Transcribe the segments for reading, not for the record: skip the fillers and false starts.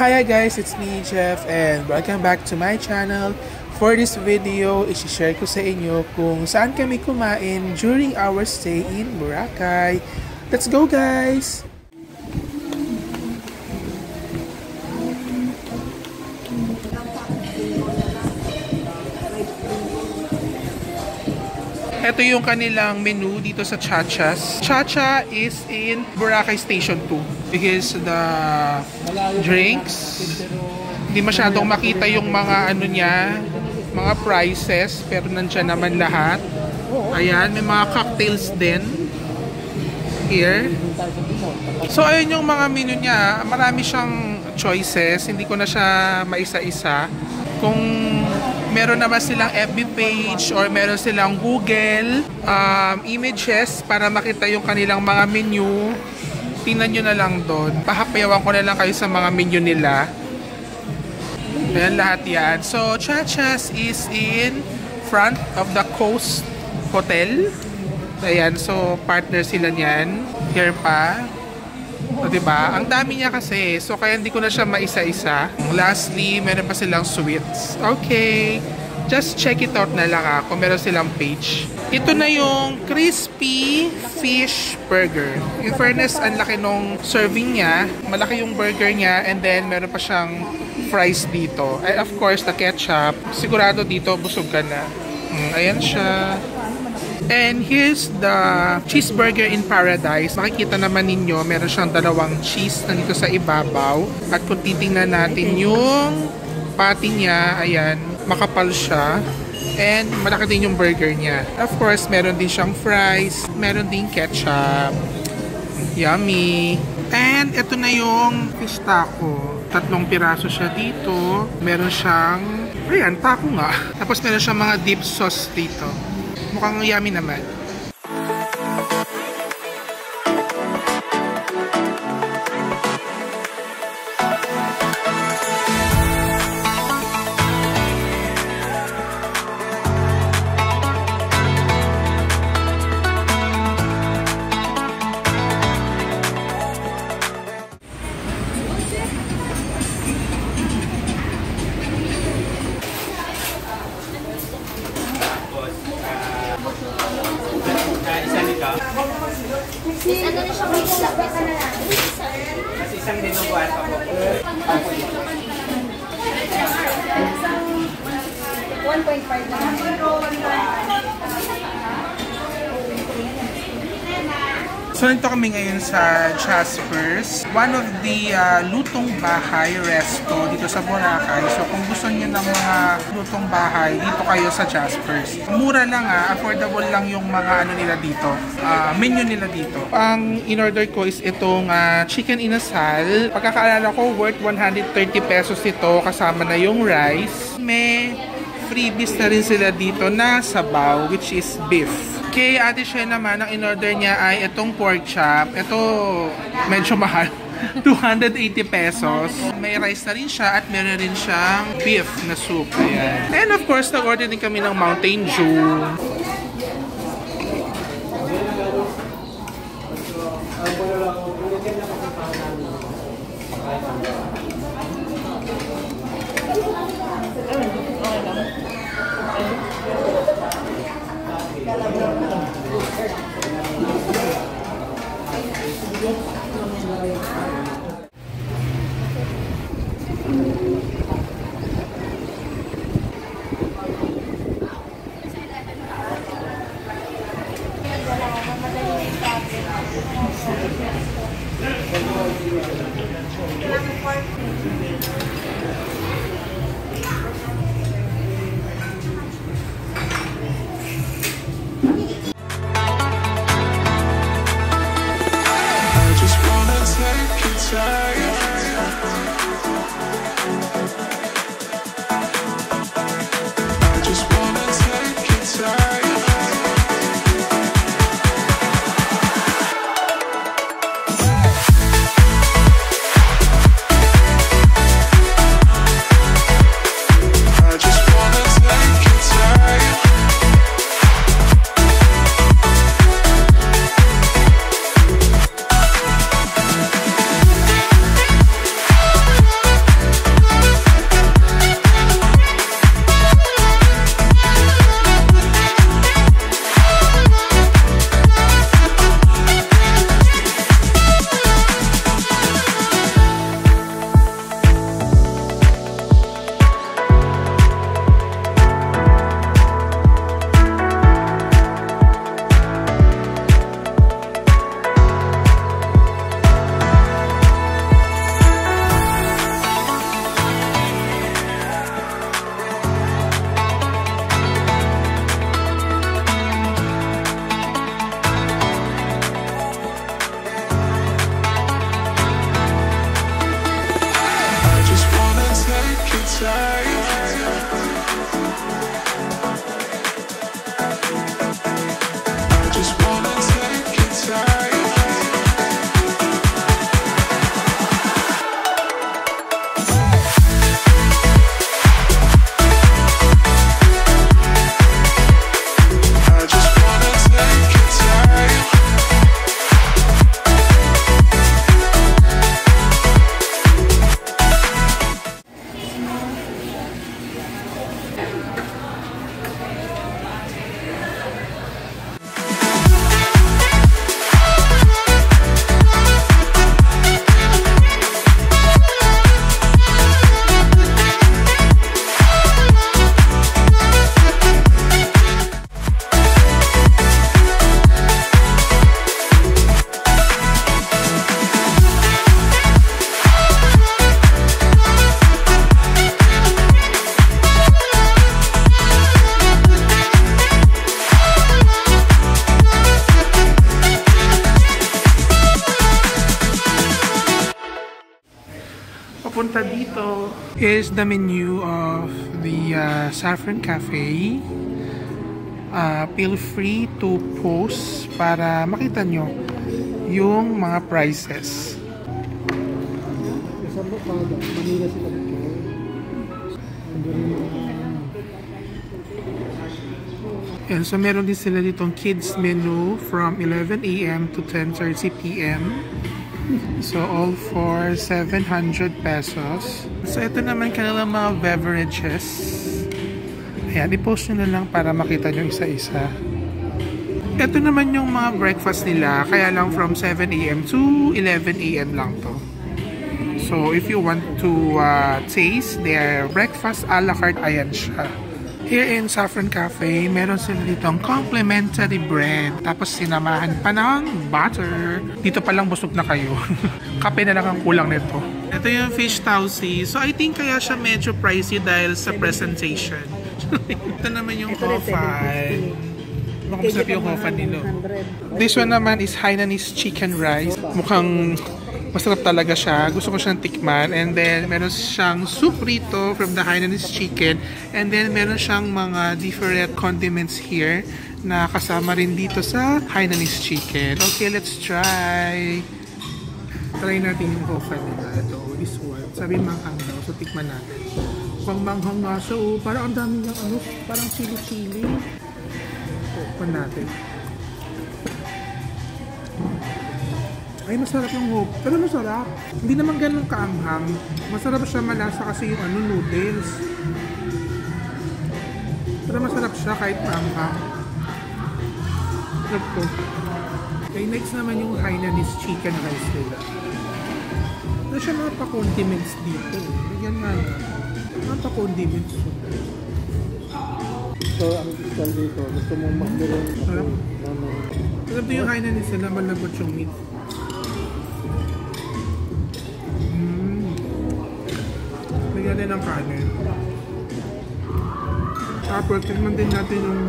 Hi guys, it's me Jeff and welcome back to my channel. For this video, i-share ko sa inyo kung saan kami kumain during our stay in Boracay. Let's go guys! Ito yung kanilang menu dito sa Chachas. Chacha is in Boracay Station 2 because the drinks, hindi masyadong makita yung mga ano niya, mga prices, pero nandiyan naman lahat. Ayan, may mga cocktails din here. So ayun yung mga menu niya, marami siyang choices, hindi ko na siya maisa-isa. Kung meron naman silang FB page or meron silang Google images para makita yung kanilang mga menu, tingnan nyo na lang doon. Pahapayawan ko na lang kayo sa mga menu nila. Ayan, lahat yan. So, Chachas is in front of the Coast Hotel. Ayan, so partner sila niyan. Here pa. O, diba? Ang dami niya kasi. So, kaya hindi ko na siya maisa-isa. Lastly, meron pa silang sweets. Okay. Just check it out na lang kung meron silang page. Ito na yung crispy fish burger. In fairness, ang laki nung serving niya. Malaki yung burger niya. And then, meron pa siyang fries dito. And of course, the ketchup. Sigurado dito, busog ka na. Ayan siya. And here's the cheeseburger in paradise. Makikita naman ninyo, meron siyang dalawang cheese na dito sa ibabaw. At kung titingnan natin yung patty niya, ayan, makapal siya. And malaki din yung burger niya. Of course, meron din siyang fries, meron din ketchup. Yummy! And ito na yung fish taco. 3 piraso siya dito. Meron siyang, ayan, taco nga. Tapos meron siyang mga dip sauce dito. Mukhang yummy naman. Ano na siya may isla? May ka na lang. Kasi isang dinuguan pa po. 1.5 lang. So, nito kami ngayon sa Jasper's. One of the lutong bahay resto dito sa Boracay. So, kung gusto niyo ng mga lutong bahay, dito kayo sa Jasper's. Mura lang affordable lang yung mga ano nila dito. Menu nila dito. Ang in-order ko is itong chicken inasal. Pagkakaalala ko, worth 130 pesos ito. Kasama na yung rice. May freebies na rin sila dito na sabaw, which is beef. Kay Ate Shea naman, ang in-order niya ay itong pork chop. Ito, medyo mahal. 280 pesos. May rice na rin siya at meron rin siyang beef na soup. Ayan. And of course, nag-order din kami ng Mountain Dew. Papunta dito is the menu of the Saffron Cafe. Feel free to pause para makita nyo yung mga prices. And so meron din sila ditong kids menu from 11 AM to 10:30 PM. So all for 700 pesos. So ito naman kanilang mga beverages. Ayan, i-post nyo na lang para makita nyo isa-isa. Ito naman yung mga breakfast nila, kaya lang from 7 AM to 11 AM lang to. So if you want to taste their breakfast a la carte, ayan siya. Here in Saffron Cafe, meron sila ditong complimentary bread. Tapos sinamahan pa ng butter. Dito pa lang busog na kayo. Kape na lang ang kulang nito. Ito yung fish tausi. So I think kaya siya medyo pricey dahil sa presentation. Ito naman yung hofan. Masarap yung hofan nilo. This one naman is Hainanese chicken rice. Mukhang masarap talaga siya. Gusto ko siyang tikman. And then, meron siyang soup rito from the Hainanese chicken. And then, meron siyang mga different condiments here na kasama rin dito sa Hainanese chicken. Okay, let's try. Try natin yung hofan nila. Ito, this one. Sabi manghang daw. So, tikman natin. Pang manghang nga siya. Oh, parang ang dami niyang ano. Parang chili-chili. Tikman natin. Ay, masarap yung hope. Pero masarap. Hindi naman ganun kaanghang. Masarap siya, malasa kasi yung noodles. Pero masarap siya kahit maanghang. Sarap ko. Okay, next naman yung Hainanese chicken rice nila. Ano siya mga pa-condiments dito. Bigyan nga na. Mga pa-condiments. So, ang isal dito, gusto mong magbilang Sarap. Sarap din yung Hainanese nila, malabot yung meat. Bigyan din ng kanin. Tapos, tignan din natin yung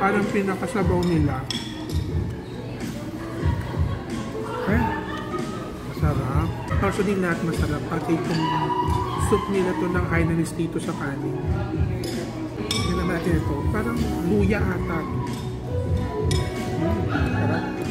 parang pinakasabaw nila. Okay? Masarap. Actually, lahat masarap. Pati itong soup nila to ng Hainanese dito sa kanin. Tignan natin ito. Parang luya ata. Sarap.